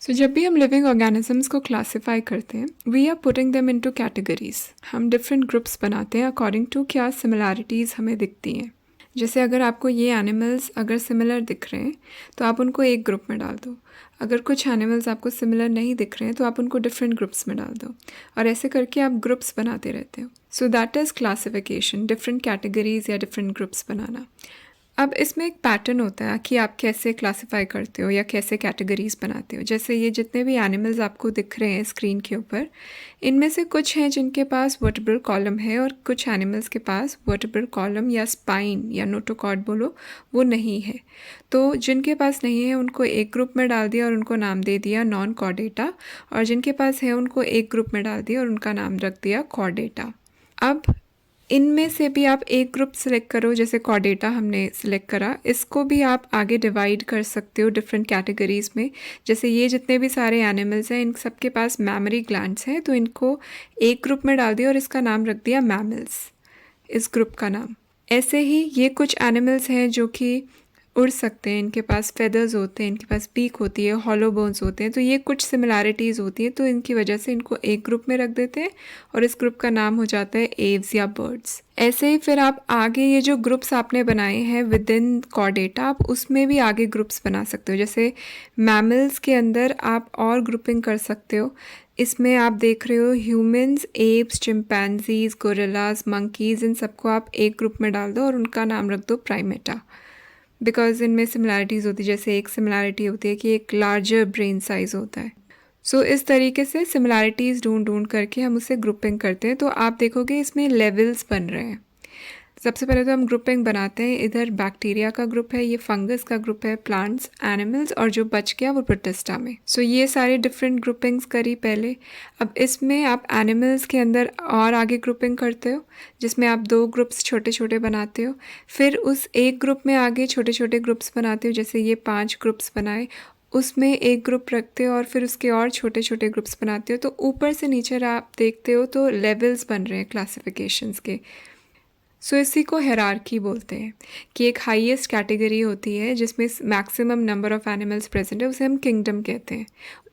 सो जब भी हम लिविंग ऑर्गेनिजम्स को क्लासीफाई करते हैं, we are putting them into categories. हम डिफरेंट ग्रुप्स बनाते हैं अकॉर्डिंग टू क्या सिमिलैरिटीज़ हमें दिखती हैं। जैसे अगर आपको ये एनिमल्स अगर सिमिलर दिख रहे हैं तो आप उनको एक ग्रुप में डाल दो। अगर कुछ एनिमल्स आपको सिमिलर नहीं दिख रहे हैं तो आप उनको डिफरेंट ग्रुप्स में डाल दो, और ऐसे करके आप ग्रुप्स बनाते रहते हो। So that is classification, different categories या डिफरेंट ग्रुप्स बनाना। अब इसमें एक पैटर्न होता है कि आप कैसे क्लासिफाई करते हो या कैसे कैटेगरीज बनाते हो। जैसे ये जितने भी एनिमल्स आपको दिख रहे हैं स्क्रीन के ऊपर, इनमें से कुछ हैं जिनके पास वर्टेब्रल कॉलम है और कुछ एनिमल्स के पास वर्टेब्रल कॉलम या स्पाइन या नोटोकॉर्ड बोलो, वो नहीं है। तो जिनके पास नहीं है उनको एक ग्रुप में डाल दिया और उनको नाम दे दिया नॉन कॉर्डेटा, और जिनके पास है उनको एक ग्रुप में डाल दिया और उनका नाम रख दिया कॉर्डेटा। अब इनमें से भी आप एक ग्रुप सेलेक्ट करो, जैसे कॉर्डेटा हमने सेलेक्ट करा, इसको भी आप आगे डिवाइड कर सकते हो डिफरेंट कैटेगरीज में। जैसे ये जितने भी सारे एनिमल्स हैं इन सब के पास मैमरी ग्लैंड्स हैं, तो इनको एक ग्रुप में डाल दिया और इसका नाम रख दिया मैमल्स, इस ग्रुप का नाम। ऐसे ही ये कुछ एनिमल्स हैं जो कि उड़ सकते हैं, इनके पास फेदर्स होते हैं, इनके पास बीक होती है, हॉलो बोन्स होते हैं, तो ये कुछ सिमिलैरिटीज़ होती हैं, तो इनकी वजह से इनको एक ग्रुप में रख देते हैं और इस ग्रुप का नाम हो जाता है एव्स या बर्ड्स। ऐसे ही फिर आप आगे ये जो ग्रुप्स आपने बनाए हैं विद इन कॉर्डेटा, आप उसमें भी आगे ग्रुप्स बना सकते हो। जैसे मैमल्स के अंदर आप और ग्रुपिंग कर सकते हो। इसमें आप देख रहे हो humans, apes, chimpanzees, gorillas, monkeys, इन सबको आप एक ग्रुप में डाल दो और उनका नाम रख दो प्राइमेटा, बिकॉज इनमें सिमिलैरिटीज़ होती है। जैसे एक सिमिलैरिटी होती है कि एक लार्जर ब्रेन साइज़ होता है। सो इस तरीके से सिमिलैरिटीज़ ढूंढ ढूंढ करके हम उसे ग्रुपिंग करते हैं। तो आप देखोगे इसमें लेवल्स बन रहे हैं। सबसे पहले तो हम ग्रुपिंग बनाते हैं, इधर बैक्टीरिया का ग्रुप है, ये फंगस का ग्रुप है, प्लांट्स, एनिमल्स, और जो बच गया वो प्रोटिस्टा में। सो ये सारे डिफरेंट ग्रुपिंग्स करी पहले। अब इसमें आप एनिमल्स के अंदर और आगे ग्रुपिंग करते हो, जिसमें आप दो ग्रुप्स छोटे छोटे बनाते हो। फिर उस एक ग्रुप में आगे छोटे छोटे ग्रुप्स बनाते हो, जैसे ये 5 ग्रुप्स बनाए, उसमें एक ग्रुप रखते हो और फिर उसके और छोटे छोटे ग्रुप्स बनाते हो। तो ऊपर से नीचे आप देखते हो तो लेवल्स बन रहे हैं क्लासिफिकेशंस के। सो इसी को हायरार्की बोलते हैं कि एक हाईएस्ट कैटेगरी होती है जिसमें maximum number of animals present है, उसे हम किंगडम कहते हैं।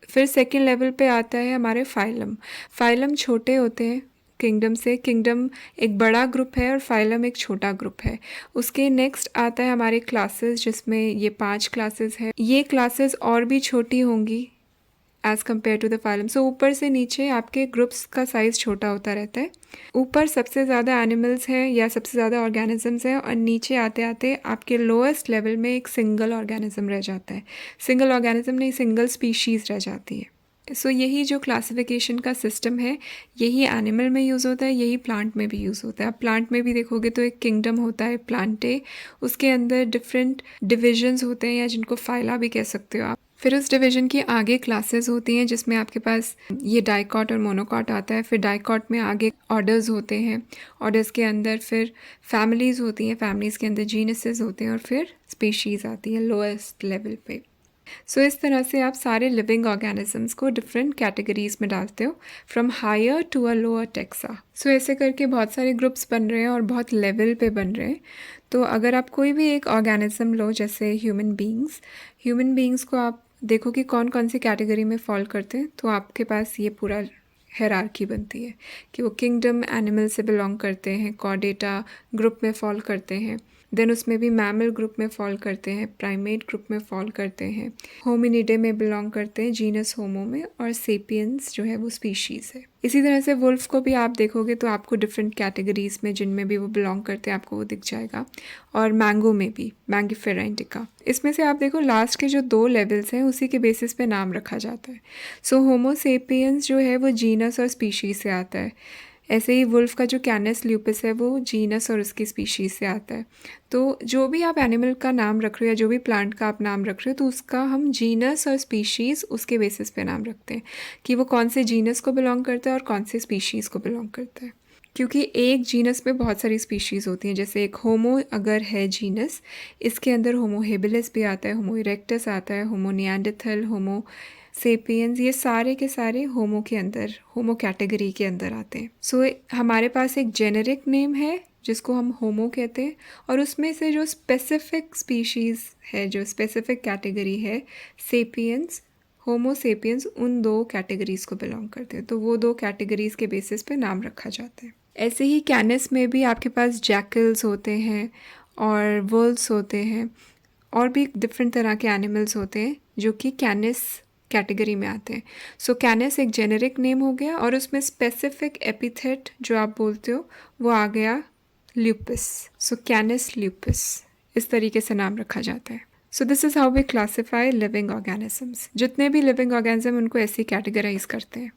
फिर सेकेंड लेवल पे आता है हमारे फाइलम। फाइलम छोटे होते हैं किंगडम से। किंगडम एक बड़ा ग्रुप है और फाइलम एक छोटा ग्रुप है। उसके नेक्स्ट आता है हमारे क्लासेस, जिसमें ये 5 क्लासेस है। ये क्लासेस और भी छोटी होंगी as compared to the phylum. So ऊपर से नीचे आपके ग्रुप्स का साइज़ छोटा होता रहता है। ऊपर सबसे ज़्यादा एनिमल्स हैं या सबसे ज़्यादा ऑर्गेनिजम्स हैं, और नीचे आते आते आपके लोएस्ट लेवल में एक सिंगल ऑर्गेनिज्म रह जाता है। सिंगल ऑर्गेनिज्म नहीं, सिंगल स्पीशीज़ रह जाती है। सो यही जो क्लासिफिकेशन का सिस्टम है, यही एनिमल में यूज़ होता है, यही प्लांट में भी यूज़ होता है। आप प्लांट में भी देखोगे तो एक किंगडम होता है प्लांटे, उसके अंदर डिफरेंट डिविजन्स होते हैं या जिनको फाइला भी कह सकते हो आप। फिर उस डिवीजन की आगे क्लासेस होती हैं जिसमें आपके पास ये डाइकॉट और मोनोकॉट आता है। फिर डाइकॉट में आगे ऑर्डर्स होते हैं, ऑर्डर्स के अंदर फिर फैमिलीज़ होती हैं, फैमिलीज़ के अंदर जीनसेस होते हैं, और फिर स्पीशीज़ आती है लोएस्ट लेवल पे। सो इस तरह से आप सारे लिविंग ऑर्गेनिजम्स को डिफरेंट कैटेगरीज में डालते हो, from higher to a lower taxa. So ऐसे करके बहुत सारे ग्रुप्स बन रहे हैं और बहुत लेवल पे बन रहे हैं। तो अगर आप कोई भी एक ऑर्गेनिज्म लो, जैसे ह्यूमन बींग्स को आप देखो कि कौन कौन सी कैटेगरी में फॉल करते हैं, तो आपके पास ये पूरा हायरार्की बनती है कि वो किंगडम एनिमल से बिलोंग करते हैं, कॉर्डेटा ग्रुप में फॉल करते हैं, देन उसमें भी मैमल ग्रुप में फॉल करते हैं, प्राइमेट ग्रुप में फॉल करते हैं, होमिनिडे में बिलोंग करते हैं, जीनस होमो में, और सेपियंस जो है वो स्पीशीज़ है। इसी तरह से वुल्फ को भी आप देखोगे तो आपको डिफरेंट कैटेगरीज में जिनमें भी वो बिलोंग करते हैं आपको वो दिख जाएगा। और मैंगो में भी मैंगिफेरा इंडिका। इसमें से आप देखो लास्ट के जो 2 लेवल्स हैं उसी के बेसिस पे नाम रखा जाता है। सो होमो सेपियंस जो है वो जीनस और स्पीशीज़ से आता है। ऐसे ही वुल्फ का जो कैनस ल्यूपिस है वो जीनस और उसकी स्पीशीज़ से आता है। तो जो भी आप एनिमल का नाम रख रहे हो या जो भी प्लांट का आप नाम रख रहे हो, तो उसका हम जीनस और स्पीशीज़ उसके बेसिस पे नाम रखते हैं कि वो कौन से जीनस को बिलोंग करता है और कौन से स्पीशीज़ को बिलोंग करता है। क्योंकि एक जीनस में बहुत सारी स्पीशीज़ होती हैं। जैसे एक होमो अगर है जीनस, इसके अंदर होमो हेबिलिस भी आता है, होमो इरेक्टस आता है, होमो निएंडरथल, होमो सेपियंस, ये सारे के सारे होमो के अंदर, होमो कैटेगरी के अंदर आते हैं। सो हमारे पास एक जेनेरिक नेम है जिसको हम होमो कहते हैं, और उसमें से जो स्पेसिफिक स्पीशीज़ है, जो स्पेसिफिक कैटेगरी है, सेपियंस, होमो सेपियंस उन 2 कैटेगरीज़ को बिलोंग करते हैं, तो वो 2 कैटेगरीज़ के बेसिस पे नाम रखा जाता है। ऐसे ही कैनिस में भी आपके पास जैकल्स होते हैं और वुल्व्स होते हैं और भी डिफरेंट तरह के एनिमल्स होते हैं जो कि कैनिस कैटेगरी में आते हैं। सो कैनिस एक जेनेरिक नेम हो गया और उसमें स्पेसिफिक एपिथेट जो आप बोलते हो वो आ गया ल्यूपिस। सो कैनिस ल्यूपिस, इस तरीके से नाम रखा जाता है। So this is how we classify living organisms. जितने भी लिविंग ऑर्गेनिज्म उनको ऐसे कैटेगराइज करते हैं।